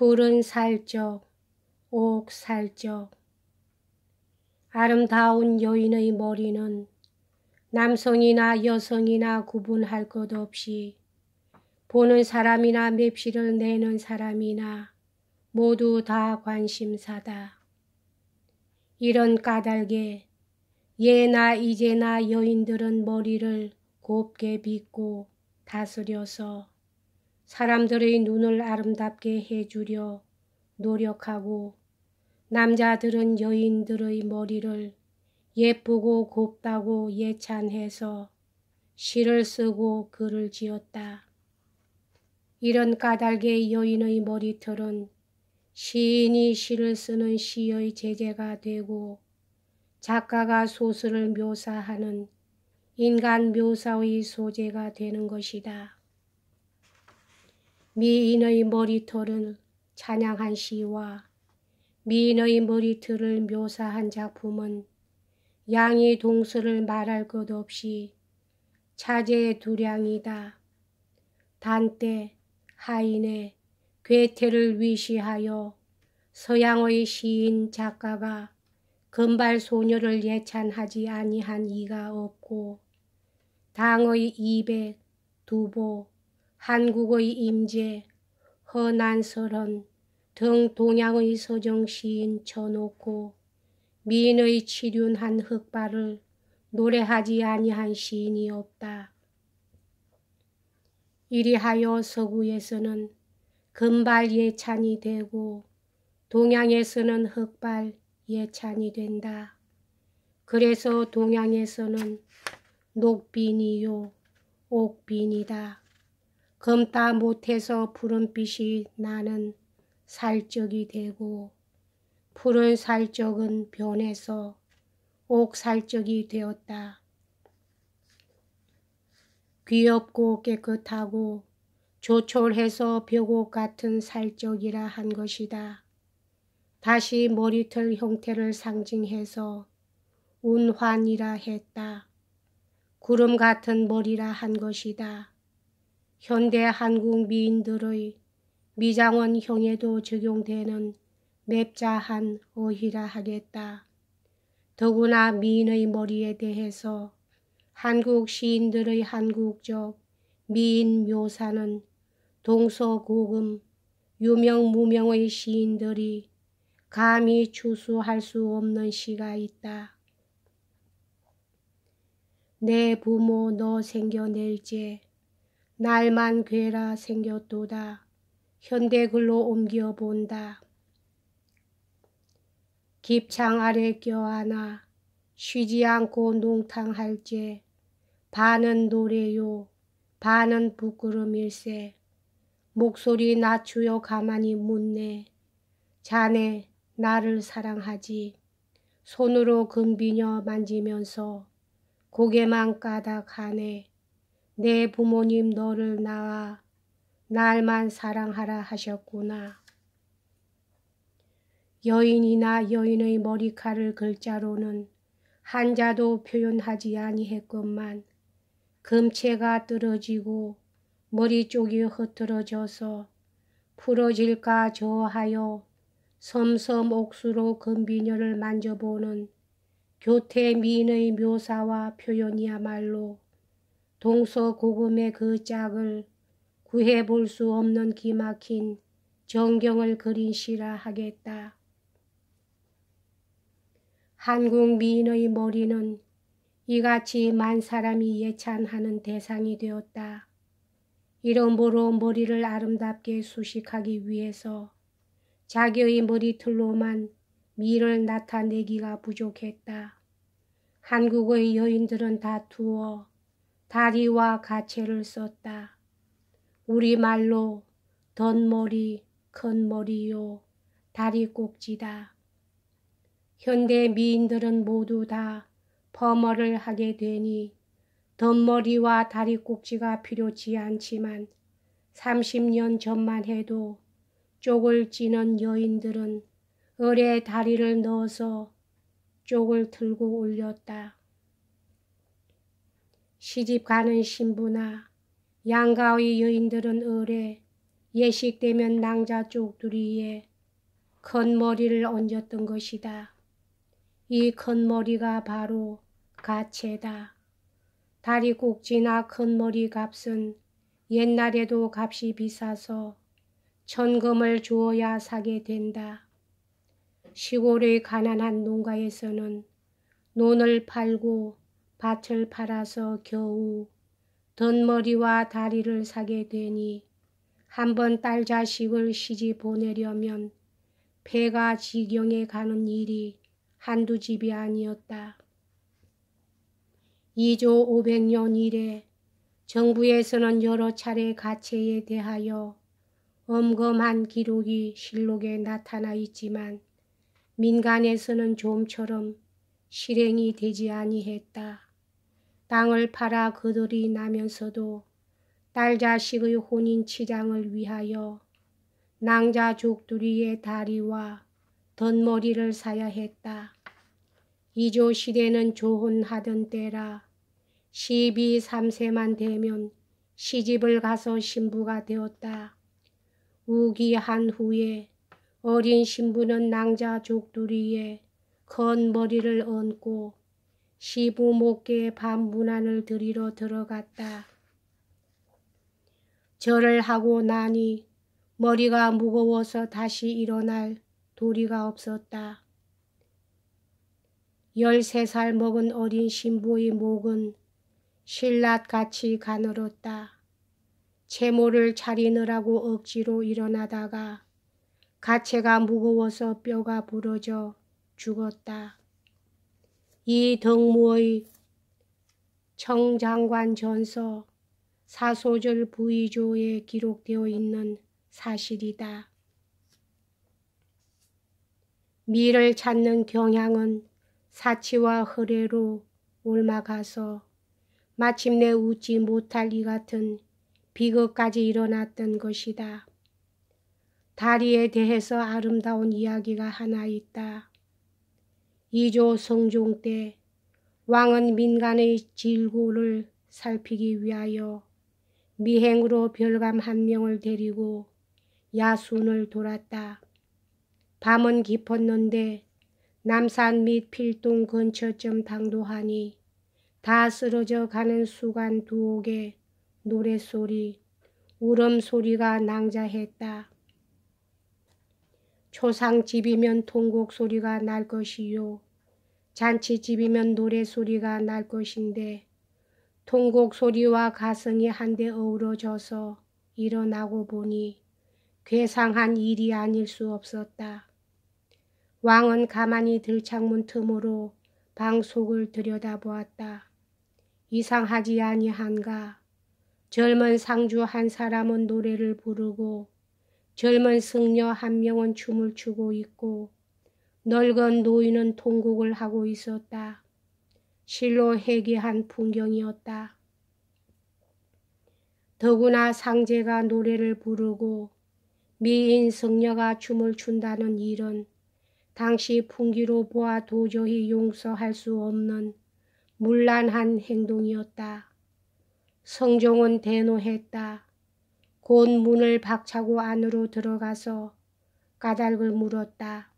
푸른 살적, 옥살적. 아름다운 여인의 머리는 남성이나 여성이나 구분할 것 없이 보는 사람이나 맵시를 내는 사람이나 모두 다 관심사다. 이런 까닭에 예나 이제나 여인들은 머리를 곱게 빗고 다스려서 사람들의 눈을 아름답게 해주려 노력하고, 남자들은 여인들의 머리를 예쁘고 곱다고 예찬해서 시를 쓰고 글을 지었다. 이런 까닭에 여인의 머리털은 시인이 시를 쓰는 시의 제재가 되고, 작가가 소설을 묘사하는 인간 묘사의 소재가 되는 것이다. 미인의 머리털을 찬양한 시와 미인의 머리털을 묘사한 작품은 양이 동서를 말할 것 없이 차제두량이다. 단때 하인의 괴테를 위시하여 서양의 시인 작가가 금발 소녀를 예찬하지 아니한 이가 없고, 당의 200, 두보, 한국의 임제, 허난설헌 등 동양의 서정 시인 쳐놓고 미인의 치륜한 흑발을 노래하지 아니한 시인이 없다. 이리하여 서구에서는 금발 예찬이 되고 동양에서는 흑발 예찬이 된다. 그래서 동양에서는 녹빈이요 옥빈이다. 검다 못해서 푸른빛이 나는 살적이 되고, 푸른 살적은 변해서 옥살적이 되었다. 귀엽고 깨끗하고 조촐해서 벽옥 같은 살적이라 한 것이다. 다시 머리털 형태를 상징해서 운환이라 했다. 구름 같은 머리라 한 것이다. 현대 한국 미인들의 미장원형에도 적용되는 맵자한 어휘라 하겠다. 더구나 미인의 머리에 대해서 한국 시인들의 한국적 미인 묘사는 동서고금 유명 무명의 시인들이 감히 추수할 수 없는 시가 있다. 내 부모 너 생겨낼제 날만 괴라 생겼도다. 현대글로 옮겨본다. 깁창 아래 껴안아 쉬지 않고 농탕할제 반은 노래요 반은 부끄럼일세. 목소리 낮추어 가만히 묻네. 자네 나를 사랑하지. 손으로 금비녀 만지면서 고개만 까닥하네. 내 부모님 너를 낳아 날만 사랑하라 하셨구나. 여인이나 여인의 머리칼을 글자로는 한자도 표현하지 아니했건만 금체가 떨어지고 머리 쪽이 흐트러져서 풀어질까 저하여 섬섬 옥수로 금비녀를 만져보는 교태 미인의 묘사와 표현이야말로 동서고금의 그 짝을 구해볼 수 없는 기막힌 정경을 그린 시라 하겠다. 한국 미인의 머리는 이같이 만사람이 예찬하는 대상이 되었다. 이러므로 머리를 아름답게 수식하기 위해서 자기의 머리털로만 미를 나타내기가 부족했다. 한국의 여인들은 다투어 다리와 가채를 썼다. 우리말로 덧머리, 큰머리요, 다리꼭지다. 현대 미인들은 모두 다 퍼머를 하게 되니 덧머리와 다리꼭지가 필요치 않지만 30년 전만 해도 쪽을 찌는 여인들은 을에 다리를 넣어서 쪽을 틀고 올렸다. 시집 가는 신부나 양가의 여인들은 을에 예식되면 낭자 쪽두리에 큰 머리를 얹었던 것이다. 이 큰 머리가 바로 가채다. 다리 꼭지나 큰 머리 값은 옛날에도 값이 비싸서 천금을 주어야 사게 된다. 시골의 가난한 농가에서는 논을 팔고 밭을 팔아서 겨우 덧머리와 다리를 사게 되니 한번 딸 자식을 시집 보내려면 폐가 지경에 가는 일이 한두 집이 아니었다. 2조 500년 이래 정부에서는 여러 차례 가채에 대하여 엄검한 기록이 실록에 나타나 있지만 민간에서는 좀처럼 실행이 되지 아니했다. 땅을 팔아 그들이 나면서도 딸 자식의 혼인 치장을 위하여 낭자 족두리의 다리와 덧머리를 사야 했다. 이조 시대는 조혼하던 때라 12, 3세만 되면 시집을 가서 신부가 되었다. 우기한 후에 어린 신부는 낭자 족두리에 큰 머리를 얹고 시부모께 밤문안을 드리러 들어갔다. 절을 하고 나니 머리가 무거워서 다시 일어날 도리가 없었다. 13살 먹은 어린 신부의 목은 실랏같이 가늘었다. 채모를 차리느라고 억지로 일어나다가 가채가 무거워서 뼈가 부러져 죽었다. 이 덕무의 청장관 전서 사소절 부의조에 기록되어 있는 사실이다. 미를 찾는 경향은 사치와 허례로 옮아가서 마침내 웃지 못할 이 같은 비극까지 일어났던 것이다. 다리에 대해서 아름다운 이야기가 하나 있다. 2조 성종 때 왕은 민간의 질고를 살피기 위하여 미행으로 별감 한 명을 데리고 야순을 돌았다. 밤은 깊었는데 남산 및 필동 근처쯤 당도하니 다 쓰러져 가는 수간 두옥의 노랫소리, 울음소리가 낭자했다. 초상집이면 통곡소리가 날 것이요 잔치집이면 노래소리가 날 것인데 통곡소리와 가성이 한데 어우러져서 일어나고 보니 괴상한 일이 아닐 수 없었다. 왕은 가만히 들창문 틈으로 방 속을 들여다보았다. 이상하지 아니한가. 젊은 상주 한 사람은 노래를 부르고 젊은 승려 한 명은 춤을 추고 있고 늙은 노인은 통곡을 하고 있었다. 실로 해괴한 풍경이었다. 더구나 상제가 노래를 부르고 미인 승려가 춤을 춘다는 일은 당시 풍기로 보아 도저히 용서할 수 없는 문란한 행동이었다. 성종은 대노했다. 곧 문을 박차고 안으로 들어가서 까닭을 물었다.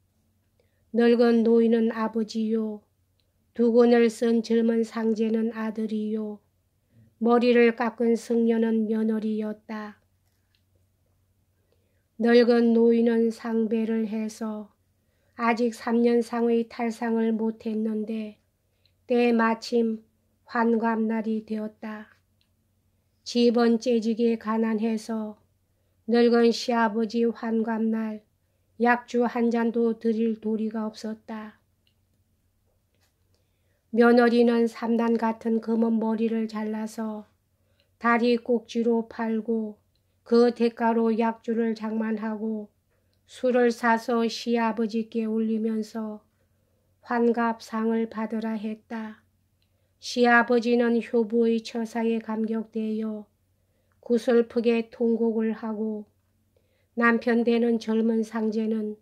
늙은 노인은 아버지요. 두건을 쓴 젊은 상제는 아들이요. 머리를 깎은 승려는 며느리였다. 늙은 노인은 상배를 해서 아직 3년상의 탈상을 못했는데 때마침 환갑날이 되었다. 집은 째지게 가난해서 늙은 시아버지 환갑날 약주 한 잔도 드릴 도리가 없었다. 며느리는 삼단 같은 검은 머리를 잘라서 다리 꼭지로 팔고 그 대가로 약주를 장만하고 술을 사서 시아버지께 올리면서 환갑상을 받으라 했다. 시아버지는 효부의 처사에 감격되어 구슬프게 통곡을 하고 남편 되는 젊은 상제는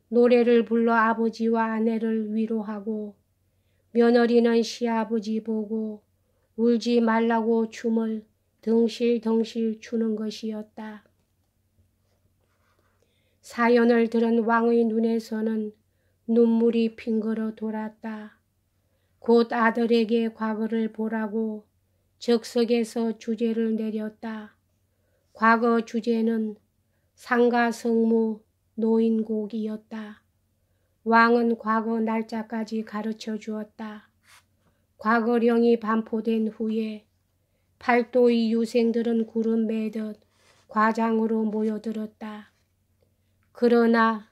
노래를 불러 아버지와 아내를 위로하고 며느리는 시아버지 보고 울지 말라고 춤을 덩실덩실 추는 것이었다. 사연을 들은 왕의 눈에서는 눈물이 핑거러 돌았다. 곧 아들에게 과거를 보라고 적석에서 주제를 내렸다. 과거 주제는 상가성무 노인곡이었다. 왕은 과거 날짜까지 가르쳐 주었다. 과거령이 반포된 후에 팔도의 유생들은 구름 매듯 과장으로 모여들었다. 그러나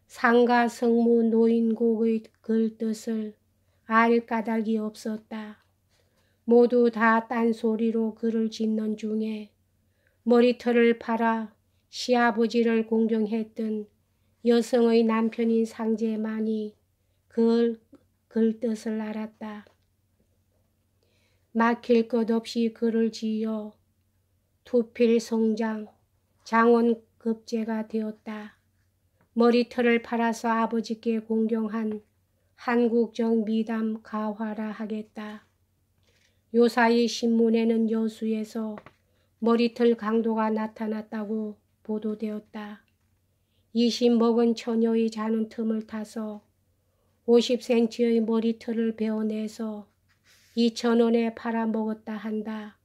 상가성무 노인곡의 글뜻을 알 까닭이 없었다. 모두 다 딴소리로 글을 짓는 중에 머리털을 팔아 시아버지를 공경했던 여성의 남편인 상제만이 그 글뜻을 알았다. 막힐 것 없이 글을 지어 투필성장 장원급제가 되었다. 머리털을 팔아서 아버지께 공경한 한국적 미담 가화라 하겠다. 요사이 신문에는 여수에서 머리털 강도가 나타났다고 보도되었다. 20 먹은 처녀의 자는 틈을 타서 50cm의 머리털을 베어내서 2,000원에 팔아먹었다 한다.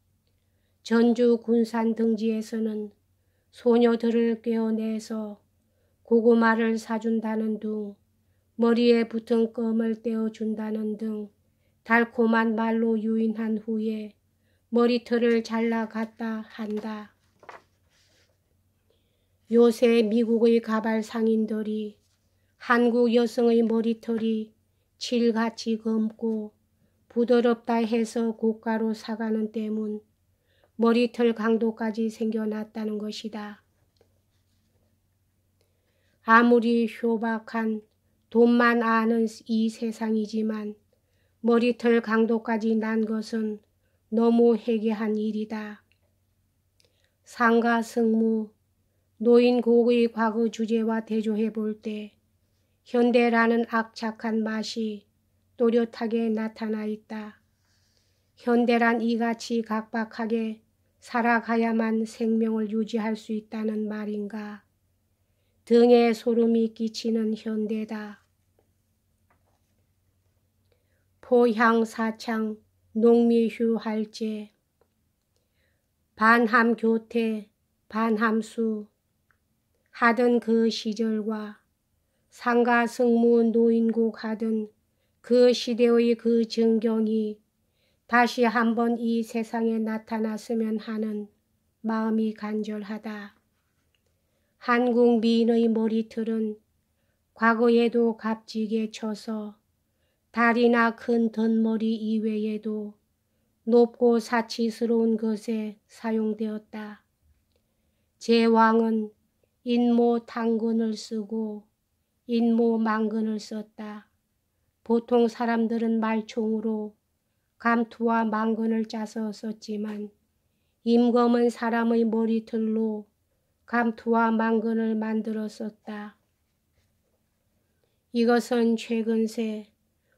전주 군산 등지에서는 소녀들을 꿰어내서 고구마를 사준다는 둥, 머리에 붙은 껌을 떼어준다는 등 달콤한 말로 유인한 후에 머리털을 잘라 갔다 한다. 요새 미국의 가발 상인들이 한국 여성의 머리털이 칠같이 검고 부드럽다 해서 고가로 사가는 때문 머리털 강도까지 생겨났다는 것이다. 아무리 효박한 돈만 아는 이 세상이지만 머리털 강도까지 난 것은 너무 해괴한 일이다. 상가성무 노인곡의 과거 주제와 대조해 볼 때 현대라는 악착한 맛이 또렷하게 나타나 있다. 현대란 이같이 각박하게 살아가야만 생명을 유지할 수 있다는 말인가. 등에 소름이 끼치는 현대다. 포향사창 농미휴할제 반함교태 반함수 하던 그 시절과 상가성무 노인곡 하던 그 시대의 그 정경이 다시 한번 이 세상에 나타났으면 하는 마음이 간절하다. 한국 미인의 머리털은 과거에도 값지게 쳐서 다리나 큰 덧머리 이외에도 높고 사치스러운 것에 사용되었다. 제왕은 인모 당근을 쓰고 인모 망근을 썼다. 보통 사람들은 말총으로 감투와 망근을 짜서 썼지만 임금은 사람의 머리털로 감투와 망근을 만들어 썼다. 이것은 최근세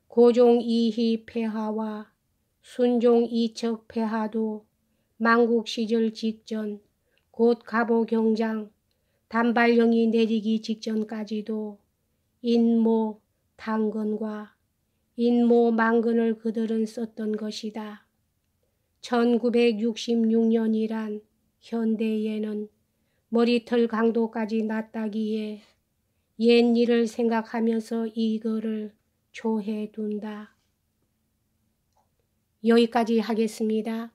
고종 이희 폐하와 순종 이척 폐하도 망국 시절 직전 곧 갑오 경장 단발령이 내리기 직전까지도 인모 당근과 인모 망근을 그들은 썼던 것이다. 1966년이란 현대에는 머리털 강도까지 낮다기에 옛일을 생각하면서 이 글을 조해둔다. 여기까지 하겠습니다.